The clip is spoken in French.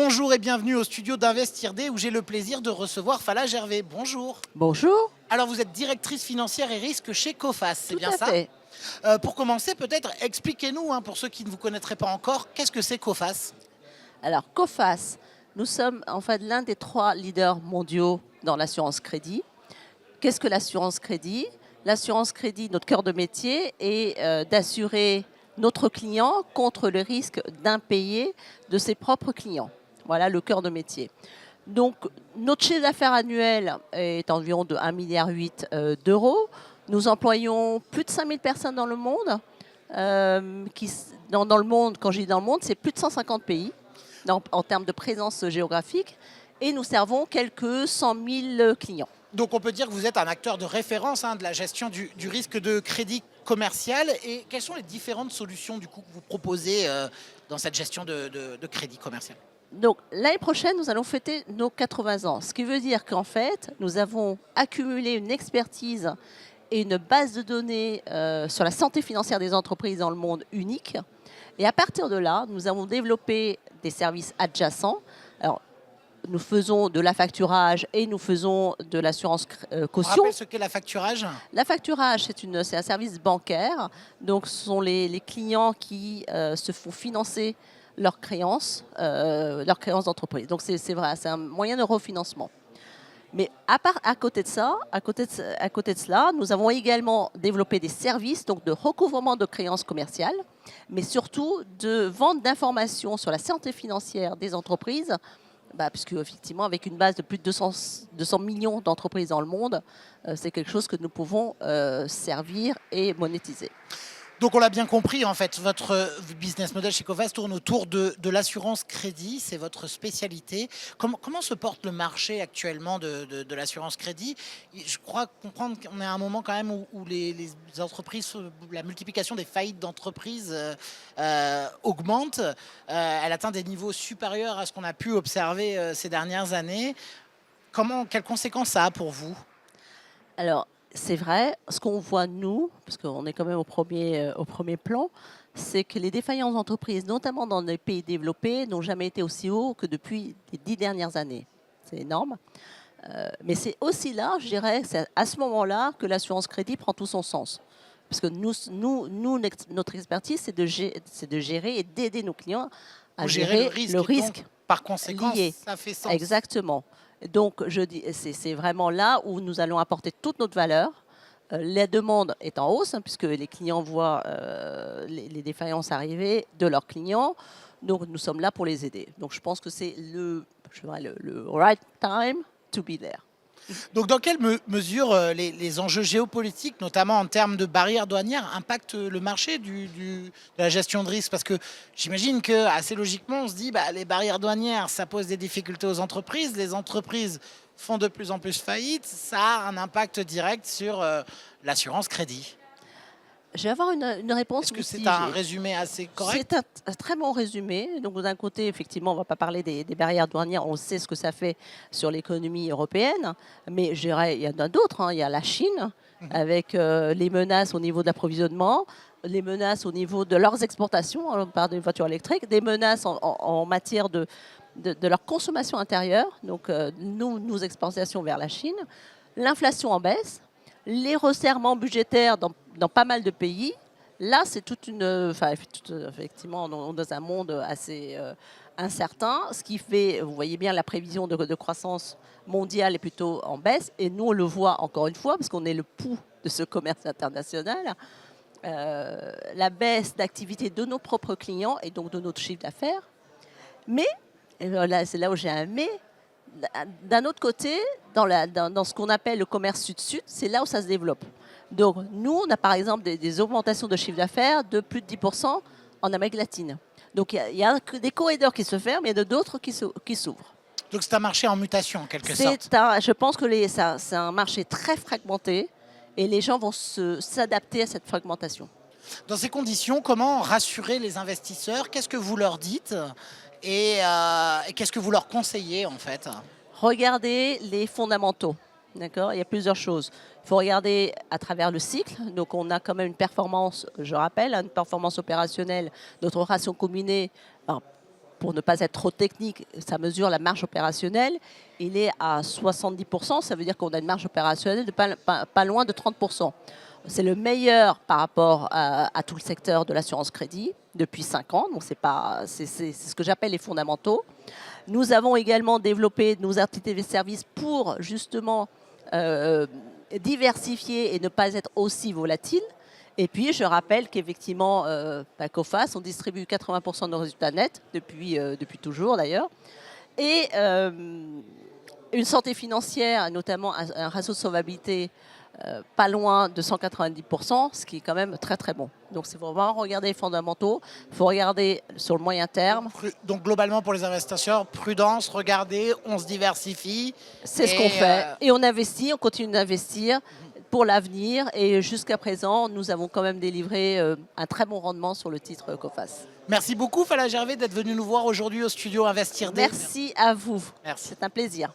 Bonjour et bienvenue au studio d'Investir D où j'ai le plaisir de recevoir Fala Gervais. Bonjour. Bonjour, Alors vous êtes directrice financière et risque chez Coface, c'est tout bien à ça? fait. Pour commencer, peut-être expliquez-nous, pour ceux qui ne vous connaîtraient pas encore, qu'est-ce que c'est Coface? Alors, COFAS, nous sommes en fait l'un des 3 leaders mondiaux dans l'assurance crédit. Qu'est-ce que l'assurance crédit? L'assurance crédit, notre cœur de métier est d'assurer notre client contre le risque d'impayé de ses propres clients. Voilà le cœur de métier. Donc, notre chiffre d'affaires annuel est environ de 1,8 milliard d'euros. Nous employons plus de 5000 personnes dans le monde. Dans le monde, quand je dis dans le monde, c'est plus de 150 pays en termes de présence géographique. Et nous servons quelques 100 000 clients. Donc on peut dire que vous êtes un acteur de référence de la gestion du risque de crédit commercial. Et quelles sont les différentes solutions du coup, que vous proposez dans cette gestion de crédit commercial? Donc l'année prochaine, nous allons fêter nos 80 ans. Ce qui veut dire qu'en fait, nous avons accumulé une expertise et une base de données sur la santé financière des entreprises dans le monde unique. Et à partir de là, nous avons développé des services adjacents. Alors, nous faisons de l'affacturage et nous faisons de l'assurance On caution. rappelle ce qu'est l'affacturage? L'affacturage, c'est un service bancaire. Donc, ce sont les clients qui se font financer leurs créances d'entreprise. Donc, c'est vrai, c'est un moyen de refinancement. Mais à côté de cela, nous avons également développé des services donc de recouvrement de créances commerciales, mais surtout de vente d'informations sur la santé financière des entreprises, puisque effectivement, avec une base de plus de 200 millions d'entreprises dans le monde, c'est quelque chose que nous pouvons servir et monétiser. Donc on l'a bien compris, en fait, votre business model chez Coface tourne autour de l'assurance crédit, c'est votre spécialité. Comment se porte le marché actuellement de l'assurance crédit? Je crois comprendre qu'on est à un moment quand même où les entreprises, la multiplication des faillites d'entreprises augmente. Elle atteint des niveaux supérieurs à ce qu'on a pu observer ces dernières années. Quelles conséquences ça a pour vous? Alors, c'est vrai, ce qu'on voit, nous, parce qu'on est quand même au premier plan, c'est que les défaillances d'entreprises, notamment dans les pays développés, n'ont jamais été aussi hauts que depuis les 10 dernières années. C'est énorme. Mais c'est aussi là, je dirais, c'est à ce moment-là que l'assurance crédit prend tout son sens. Parce que notre expertise, c'est de gérer et d'aider nos clients à Vous gérez gérer le le risque, risque donc par conséquent, lié. ça fait sens. Exactement. Donc, je dis, c'est vraiment là où nous allons apporter toute notre valeur. La demande est en hausse, puisque les clients voient les défaillances arriver de leurs clients. Donc, nous sommes là pour les aider. Donc, je pense que c'est le right time to be there. Donc, dans quelle mesure les enjeux géopolitiques, notamment en termes de barrières douanières, impactent le marché de la gestion de risque? Parce que j'imagine que, assez logiquement, on se dit les barrières douanières, ça pose des difficultés aux entreprises. Les entreprises font de plus en plus faillite. Ça a un impact direct sur l'assurance crédit. Je vais avoir une réponse Est-ce que c'est mitigée. un résumé assez correct? C'est un très bon résumé. Donc, d'un côté, effectivement, on ne va pas parler des barrières douanières. On sait ce que ça fait sur l'économie européenne. Mais je dirais, il y en a d'autres. Il y a la Chine, avec les menaces au niveau de l'approvisionnement, les menaces au niveau de leurs exportations, on parle des voitures électriques, des menaces en matière de leur consommation intérieure. Donc, nos exportations vers la Chine. L'inflation en baisse. Les resserrements budgétaires dans pas mal de pays. Là, c'est effectivement, on est dans un monde assez incertain, ce qui fait, vous voyez bien, la prévision de croissance mondiale est plutôt en baisse, et nous, on le voit encore une fois, parce qu'on est le pouls de ce commerce international, la baisse d'activité de nos propres clients, et donc de notre chiffre d'affaires. Mais, et là, c'est là où j'ai un mais, d'un autre côté, dans ce qu'on appelle le commerce sud-sud, c'est là où ça se développe. Donc, nous, on a par exemple des augmentations de chiffre d'affaires de plus de 10% en Amérique latine. Donc, il y a des corridors qui se ferment et d'autres qui s'ouvrent. Donc, c'est un marché en mutation, en quelque sorte. Je pense que c'est un marché très fragmenté et les gens vont s'adapter à cette fragmentation. Dans ces conditions, comment rassurer les investisseurs? Qu'est-ce que vous leur dites et qu'est-ce que vous leur conseillez en fait? Regardez les fondamentaux. D'accord. Il y a plusieurs choses. Il faut regarder à travers le cycle. Donc, on a quand même une performance, je rappelle, une performance opérationnelle, notre ratio combiné pour ne pas être trop technique, ça mesure la marge opérationnelle. Il est à 70%, ça veut dire qu'on a une marge opérationnelle de pas loin de 30%. C'est le meilleur par rapport à tout le secteur de l'assurance crédit depuis 5 ans. Donc c'est ce que j'appelle les fondamentaux. Nous avons également développé nos activités de services pour justement diversifier et ne pas être aussi volatile. Et puis, je rappelle qu'effectivement, Coface, on distribue 80% de nos résultats nets, depuis toujours d'ailleurs. Et une santé financière, notamment un ratio de solvabilité pas loin de 190%, ce qui est quand même très très bon. Donc, c'est vraiment regarder les fondamentaux, il faut regarder sur le moyen terme. Donc, globalement, pour les investisseurs, prudence, regardez, on se diversifie. C'est ce qu'on fait. Et on investit, on continue d'investir pour l'avenir. Et jusqu'à présent, nous avons quand même délivré un très bon rendement sur le titre Coface. Merci beaucoup, Fala Gervais, d'être venu nous voir aujourd'hui au studio Investir D. Merci à vous. Merci. C'est un plaisir.